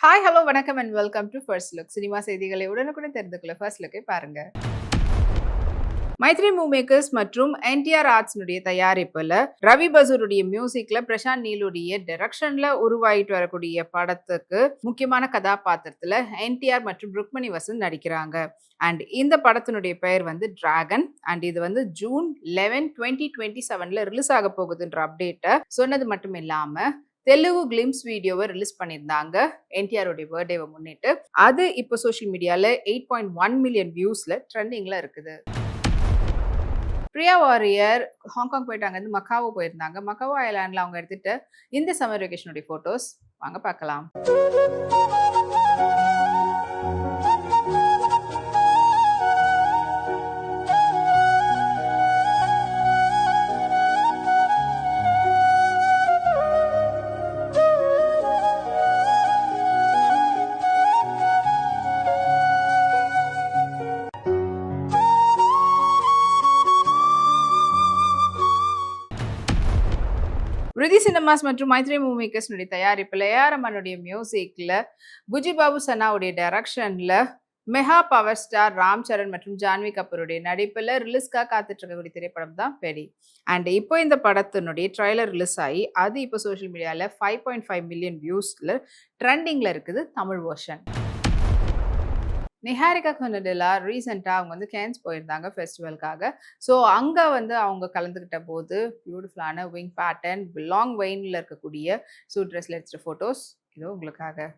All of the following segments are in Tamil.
ஹாய், ஹலோ, வணக்கம் and welcome to first look. Cinema செய்திகளை உடனுக்குடன் தெரிந்து கொள்ள ஃபர்ஸ்ட் லுக்கை பாருங்க. மைத்ரி மூவி மேக்கர்ஸ் மற்றும் என்டிஆர் ஆர்ட்ஸ்னுடைய தயாரிப்புல ரவி பசூருடைய மியூசிக்ல பிரசாந்த் நீலுடைய டைரக்ஷன்ல உருவாகிட்டு வரக்கூடிய படத்துக்கு முக்கியமான கதாபாத்திரத்துல என்டிஆர் மற்றும் ருக்மணி வசந்த் நடிக்கிறாங்க. அண்ட் இந்த படத்தினுடைய பெயர் வந்து டிராகன். அண்ட் இது வந்து ஜூன் 11, 2027ல ரிலீஸ் ஆக போகுதுன்ற அப்டேட்டை சொன்னது மட்டும் இல்லாம தெலுங்கு கிளிம்ஸ் வீடியோவை ரிலீஸ் பண்ணியிருந்தாங்க என்டிஆருடைய பர்த்டேவை முன்னிட்டு. அது இப்போ சோஷியல் மீடியால 8.1 மில்லியன் வியூஸ்ல ட்ரெண்டிங்ல இருக்குது. பிரியா வாரியர் ஹாங்காங் போயிட்டாங்க, மக்காவோ போயிருந்தாங்க. மக்காவோ ஐலாண்ட்ல அவங்க எடுத்துட்டு இந்த சம்மர் வெக்கேஷனுடைய போட்டோஸ் வாங்க பார்க்கலாம். ரிதி சினிமாஸ் மற்றும் மைத்ரி மூவி மேக்கர்ஸ்னுடைய தயாரிப்பில் ஏஆர் ரஹ்மானுடைய மியூசிக்ல புஜி பாபு சனாவுடைய டைரக்ஷன்ல mega power star Ram Charan மற்றும் ஜான்வி கபூருடைய நடிப்பில் ரிலீஸ்க்காக காத்துட்டு இருக்கக்கூடிய திரைப்படம் தான் பெரி. அண்ட் இப்போ இந்த படத்தினுடைய ட்ரைலர் ரிலீஸ் ஆகி அது இப்போ சோஷியல் மீடியாவில் 5.5 மில்லியன் வியூஸ்ல ட்ரெண்டிங்ல இருக்குது தமிழ் வெர்ஷன். நிஹாரிகா கொனடெல்லா ரீசெண்டாக அவங்க வந்து கேன்ஸ் போயிருந்தாங்க ஃபெஸ்டிவலுக்காக. ஸோ அங்கே வந்து அவங்க கலந்துக்கிட்ட போது பியூட்டிஃபுல்லான விங் பேட்டர்ன் லாங் வெயினில் இருக்கக்கூடிய சூட் ட்ரெஸ்ல எடுத்த ஃபோட்டோஸ் இதோ உங்களுக்காக.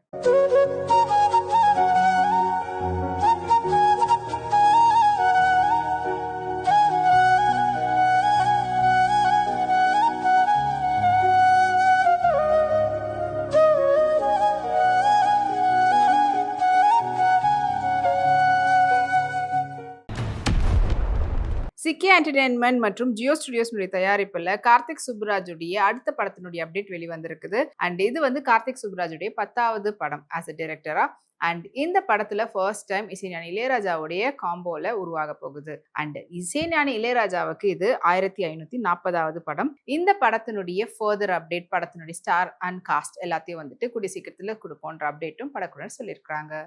சிக்கி என்டர்டெயின்மெண்ட் மற்றும் ஜியோ ஸ்டுடியோஸ்னுடைய தயாரிப்பில் கார்த்திக் சுப்புராஜுடைய அடுத்த படத்தினுடைய அப்டேட் வெளிவந்திருக்குது. அண்ட் இது வந்து கார்த்திக் சுப்புராஜுடைய 10வது படம் ஆஸ் அ டைரக்டரா. அண்ட் இந்த படத்துல ஃபர்ஸ்ட் டைம் இசைஞானி இளையராஜாவுடைய காம்போல உருவாக போகுது. அண்ட் இசைஞானி இளையராஜாவுக்கு இது 1540வது படம். இந்த படத்தினுடைய ஃபர்தர் அப்டேட், படத்தினுடைய ஸ்டார் அண்ட் காஸ்ட் எல்லாத்தையும் வந்துட்டு கூடிய சீக்கிரத்தில் கொடுப்போன்ற அப்டேட்டும் படக்குழுவினர் சொல்லியிருக்கிறாங்க.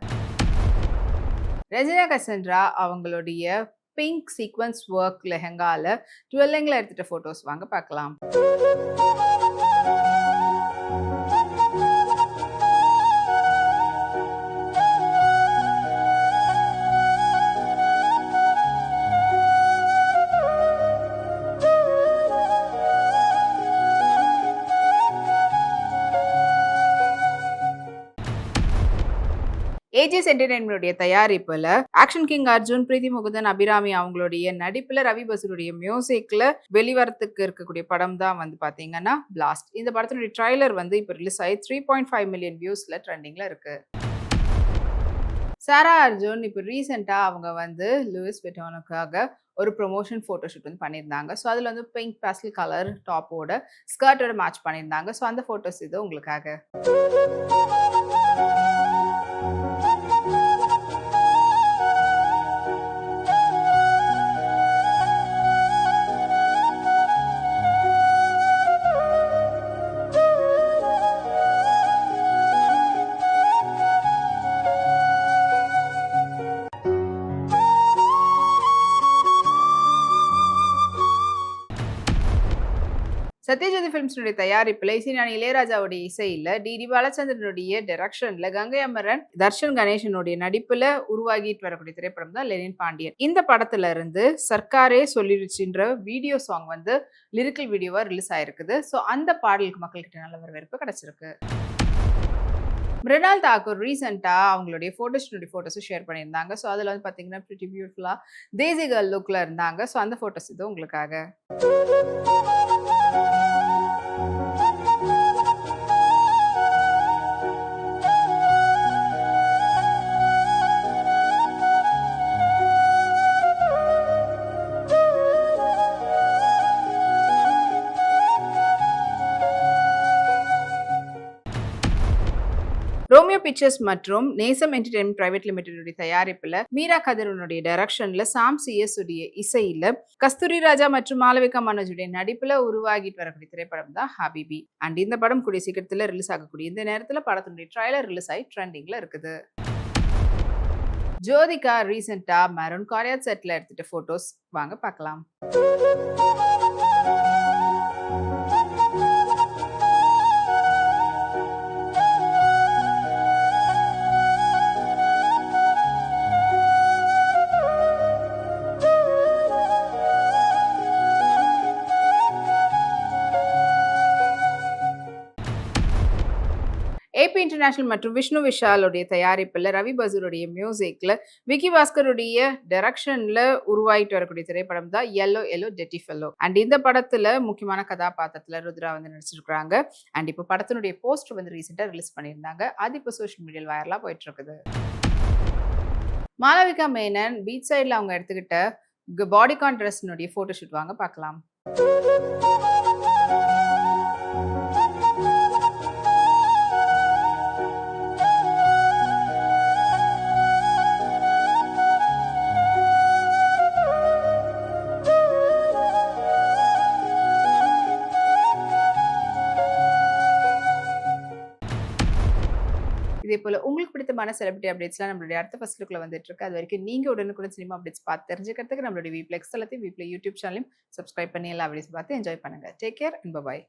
ரெஜினா கசன்ட்ரா அவங்களுடைய பிங்க் சீக்வன்ஸ் ஒர்க் லெஹங்கால டுவெல்லிங்ல எடுத்துட்ட போட்டோஸ் வாங்க பார்க்கலாம். ஏஜிஎஸ் என்டர்டெயின்மென்ட் தயாரிப்புல ஆக்ஷன் கிங் அர்ஜுன், பிரீத்தி முகுந்தன், அபிராமி அவங்களுடைய நடிப்புல ரவி பசூருடைய மியூசிக்ல வெளிவரத்துக்கு இருக்கக்கூடிய படம் தான் வந்து பாத்தீங்கன்னா பிளாஸ்ட். இந்த படத்தினுடைய ட்ரைலர் வந்து இப்ப ரிலீஸ் ஆகி 3.5 மில்லியன் வியூஸ்ல ட்ரெண்டிங்ல இருக்கு. சாரா அர்ஜுன் இப்போ ரீசெண்டா அவங்க வந்து லூயிஸ் விட்டானுக்காக ஒரு ப்ரொமோஷன் ஃபோட்டோஷூட் வந்து பண்ணியிருந்தாங்க. ஸோ அதில் வந்து பிங்க் பேஸ்டல் கலர் டாப்போட ஸ்கர்ட்டோட மேட்ச் பண்ணியிருந்தாங்க. ஸோ அந்த ஃபோட்டோஸ் இது உங்களுக்காக. சத்யஜோதி ஃபிலிம்ஸுடைய தயாரிப்பில் இசைஞானி இளையராஜாவுடைய இசையில டி பாலச்சந்திரனுடைய டைரக்ஷன்ல கங்கை அமரன், தர்ஷன் கணேசனுடைய நடிப்புல உருவாகிட்டு வரக்கூடிய திரைப்படம் தான் லெனின் பாண்டியன். இந்த படத்துல இருந்து சர்க்காரே சொல்லிருச்சுன்ற வீடியோ சாங் வந்து லிரிக்கல் வீடியோவா ரிலீஸ் ஆயிருக்குது. ஸோ அந்த பாடலுக்கு மக்கள்கிட்ட நல்ல வரவேற்பு கிடைச்சிருக்கு. மிருணால் தாக்கூர் ரீசெண்டா அவங்களுடைய ஃபோட்டோஸும் ஷேர் பண்ணியிருந்தாங்க. ஸோ அதில் வந்து பார்த்தீங்கன்னா பிரிட்டி பியூட்டிஃபுல்லா தேசி கேர்ள் லுக்ல இருந்தாங்க. ஸோ அந்த ஃபோட்டோஸ் இது உங்களுக்காக. ரோமியோ பிக்சர்ஸ் மற்றும் நேசம் என்டர்டெயின்மெண்ட் பிரைவேட் லிமிடெட் தயாரிப்புல மீரா கதிரவனுடைய டைரக்ஷன்ல சாம் சிஎஸ் உடைய இசையில கஸ்தூரி ராஜா மற்றும் மாளவிகா மனோஜுடைய நடிப்புல உருவாகிட்டு வரக்கூடிய திரைப்படம் தான் ஹபிபி. அண்ட் இந்த படம் கூடிய சீக்கிரத்துல ரிலீஸ் ஆகக்கூடிய இந்த நேரத்துல படத்தினுடைய ட்ரைலர் ரிலீஸ் ஆகி ட்ரெண்டிங்ல இருக்குது. ஜோதிகா ரீசெண்டா மெரூன் காரியாட் செட்ல எடுத்துட்ட போட்டோஸ் வாங்க பார்க்கலாம். ஏபி இன்டர்நேஷனல் மற்றும் விஷ்ணு விஷாலுடைய தயாரிப்புல ரவி பசூருடைய மியூசிக்ல விக்கி பாஸ்கருடைய டைரக்ஷன்ல உருவாயிட்டு வரக்கூடிய திரைப்படம் தான் yellow yellow Teddy fellow. And இந்த படத்துல முக்கியமான கதாபாத்திரத்துல ருத்ரா வந்து நடிச்சிருக்காங்க. அண்ட் இப்போ படத்தினுடைய போஸ்டர் வந்து ரீசெண்டா ரிலீஸ் பண்ணியிருந்தாங்க. அது இப்போ சோஷியல் மீடியாவில் வைரலா போயிட்டு இருக்குது. மாளவிகா மேனன் பீச் சைட்ல அவங்க எடுத்துக்கிட்ட பாடிகான் ட்ரெஸ்னுடைய போட்டோ ஷூட் வாங்க பார்க்கலாம். இதே போல உங்களுக்கு பிடித்தமான செலிபிரிட்டி அப்டேட்ஸ்லாம் நம்மளுடைய அடுத்த ஃபர்ஸ்ட் லுக்ல வந்துட்டு இருக்கு. அது வரைக்கும் நீங்க உடனுக்குடன் சினிமா அப்டேட்ஸ் பார்த்து தெரிஞ்சுக்கிறதுக்கு நம்மளுடைய வீப்ளெக்ஸ் தளத்தையும் வீப்ளே யூடியூப் சேனலையும் சப்ஸ்கிரைப் பண்ணி எல்லா வீடியோஸ் பார்த்து என்ஜாய் பண்ணுங்க. Take care and by.